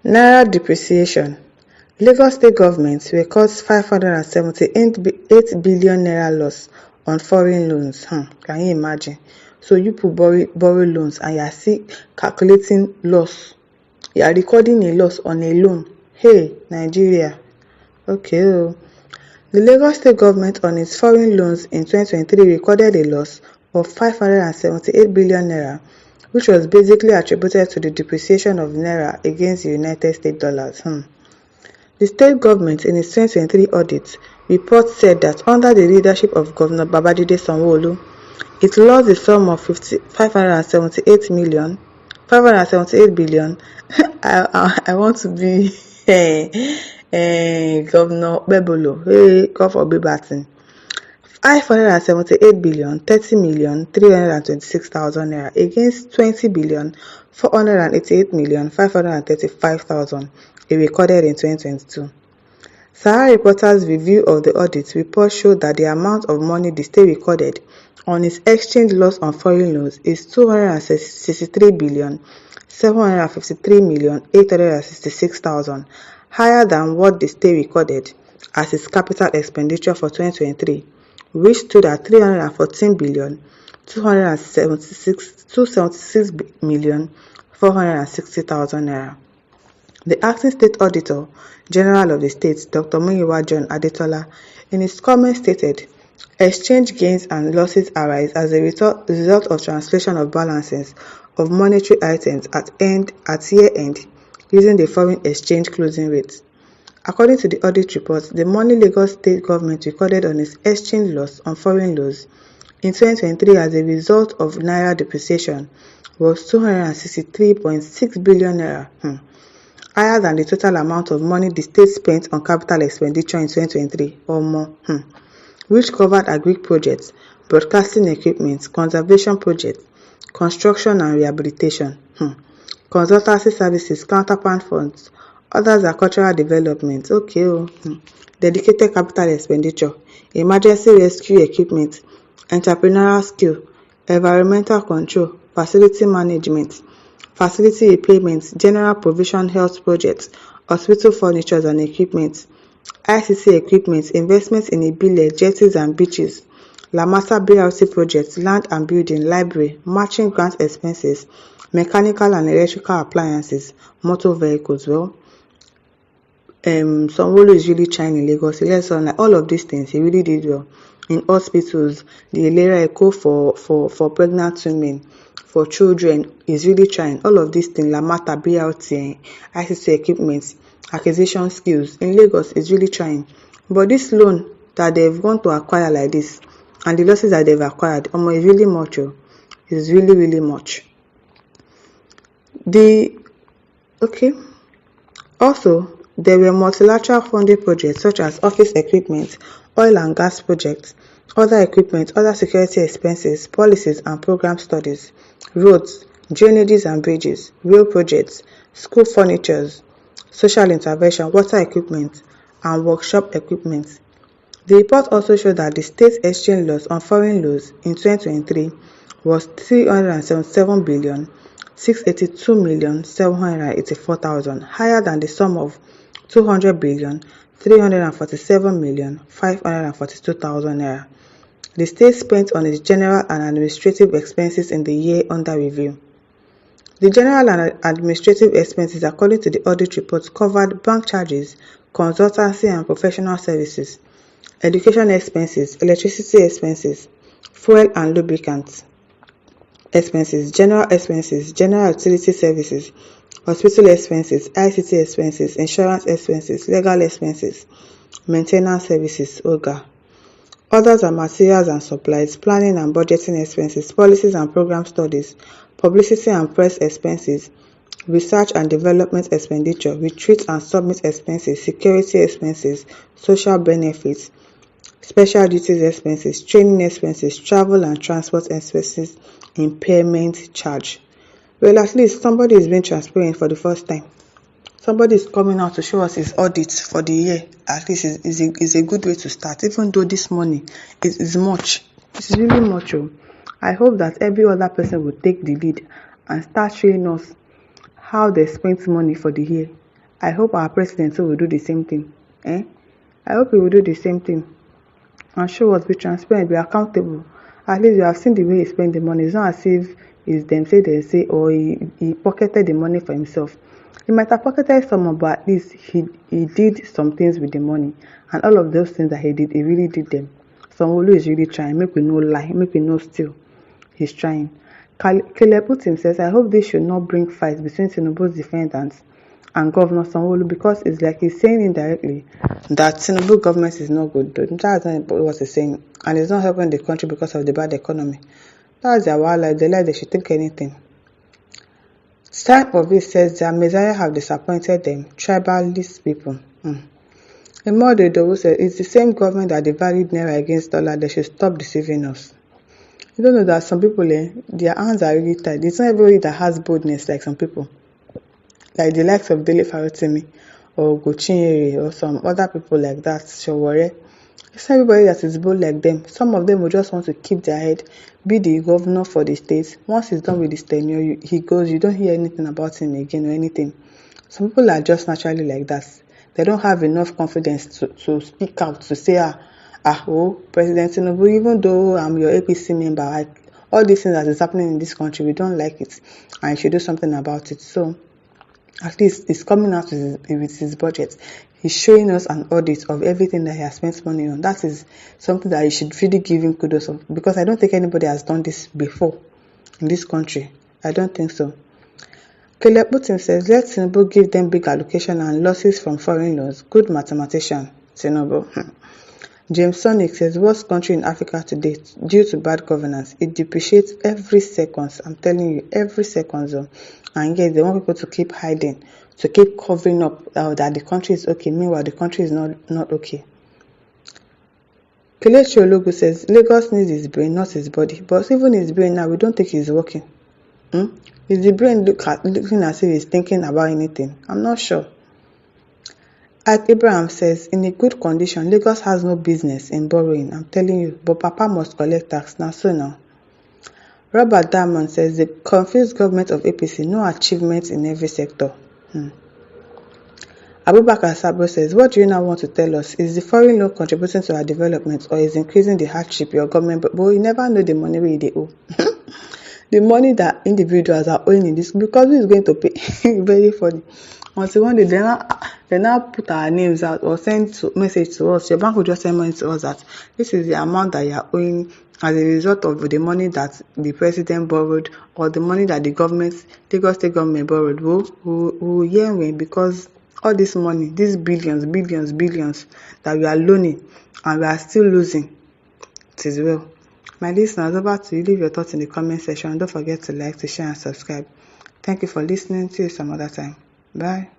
Naira depreciation. Lagos State Government records 578 billion naira loss on foreign loans. Can you imagine? So you people borrow loans and you are still calculating loss. You are recording a loss on a loan. Hey, Nigeria. Okay. The Lagos State Government on its foreign loans in 2023 recorded a loss of 578 billion naira, which was basically attributed to the depreciation of Naira against the United States dollars. The state government, in its 2023 audit report, said that under the leadership of Governor Babajide Sanwo-Olu, it lost the sum of 578 billion. I want to be Governor Bebolo. Hey, God forbid bad thing. 578 billion 30,326,000 naira against 20,488,535,000 it recorded in 2022. Sahara Reporters' review of the audit report showed that the amount of money the state recorded on its exchange loss on foreign loans is 263,753,866,000, higher than what the state recorded as its capital expenditure for 2023, which stood at 314,276,460,000 naira. The acting state auditor general of the state, Dr. Muyiwa John Adetola, in his comments stated, exchange gains and losses arise as a result of translation of balances of monetary items at year end using the foreign exchange closing rate. According to the audit report, the money Lagos State Government recorded on its exchange loss on foreign loans in 2023 as a result of Naira depreciation was 263.6 billion naira, higher than the total amount of money the state spent on capital expenditure in 2023 or more, which covered agri projects, broadcasting equipment, conservation projects, construction and rehabilitation, consultancy services, counterpart funds, others are cultural development, dedicated capital expenditure, emergency rescue equipment, entrepreneurial skill, environmental control, facility management, facility repayments, general provision health projects, hospital furniture and equipment, ICT equipment, investments in Ibile, jetties and beaches, Lamasa BRT projects, land and building, library, matching grant expenses, mechanical and electrical appliances, motor vehicles. Sanwo-Olu is really trying in Lagos. All of these things he really did well. In hospitals, the Naira Eco for pregnant women, for children, is really trying. All of these things, Lamata, BRT, ICT equipment, acquisition skills in Lagos is really trying. But this loan that they've gone to acquire like this, and the losses that they've acquired, is really much. It's really, really much. Also, there were multilateral funding projects such as office equipment, oil and gas projects, other equipment, other security expenses, policies and program studies, roads, drainages and bridges, rail projects, school furnitures, social intervention, water equipment, and workshop equipment. The report also showed that the state's exchange loss on foreign loans in 2023 was 377 billion 682,784,000, higher than the sum of 200 billion 347,542,000 naira the state spent on its general and administrative expenses in the year under review. The general and administrative expenses, according to the audit report, covered bank charges, consultancy and professional services, education expenses, electricity expenses, fuel and lubricants expenses, general utility services, hospital expenses, ICT expenses, insurance expenses, legal expenses, maintenance services, OGA. Others are materials and supplies, planning and budgeting expenses, policies and program studies, publicity and press expenses, research and development expenditure, retreat and summit expenses, security expenses, social benefits, special duties expenses, training expenses, travel and transport expenses, impairment charge. Well, at least somebody is being transparent for the first time. Somebody is coming out to show us his audits for the year. At least is a good way to start, even though this money is much. It is really much. I hope that every other person will take the lead and start showing us how they spent money for the year. I hope our president too will do the same thing. I hope he will do the same thing and show us, be transparent, be accountable. At least you have seen the way he spent the money. It's not as if it's them say they say, or he pocketed the money for himself. He might have pocketed some, but at least he did some things with the money. And all of those things that he did, he really did them. Sanwo-Olu is really trying. Make we no lie, make we no steal. He's trying. Caleb Putin says, I hope this should not bring fights between Tinubu's defendants and Governor Sanwo-Olu, because it's like he's saying indirectly that Tinubu government is not good. That's not what he's saying. And it's not helping the country because of the bad economy. That's their wildlife. They should think anything. Sign of it says their Messiah have disappointed them, tribalist people. Imode Dowu said, it's the same government that devalued Naira against dollar. They should stop deceiving us. You don't know that some people, their hands are really tied. It's not everybody that has boldness like some people. Like the likes of Dele Farotimi or Gochinyere or some other people like that, Showore. It's not everybody that is bold like them. Some of them will just want to keep their head, be the governor for the state. Once he's done with his tenure, he goes, you don't hear anything about him again or anything. Some people are just naturally like that. They don't have enough confidence to speak out, to say, President Tinubu, even though I'm your APC member, all these things that is happening in this country, we don't like it, and you should do something about it. So, at least he's coming out with his budget. He's showing us an audit of everything that he has spent money on. That is something that you should really give him kudos of, because I don't think anybody has done this before in this country. I don't think so. Caleb Putin says, let Tinubu give them big allocation and losses from foreign loans. Good mathematician, Tinubu. James Sonic says, worst country in Africa today due to bad governance. It depreciates every second. I'm telling you, every second. And yet they want people to keep hiding, to keep covering up that the country is okay. Meanwhile, the country is not okay. Kelechi Ologu says, Lagos needs his brain, not his body. But even his brain now, we don't think he's working. Is the brain looking as if he's thinking about anything? I'm not sure. At Abraham says, in a good condition, Lagos has no business in borrowing. I'm telling you, but Papa must collect tax now. So now. Robert Diamond says, the confused government of APC, no achievements in every sector. Abubakar Sabo says, what do you now want to tell us? Is the foreign loan contributing to our development, or is increasing the hardship your government? But you never know the money where they owe. The money that individuals are owing in this, because who is going to pay? Very funny. Until one day they now put our names out or send message to us. Your bank will just send money to us that this is the amount that you are owing as a result of the money that the president borrowed, or the money that the government, Lagos State government borrowed. Because all this money, these billions that we are loaning and we are still losing. It is well. My listeners, over to you. Leave your thoughts in the comment section. Don't forget to like, to share, and subscribe. Thank you for listening. See you some other time. Bye.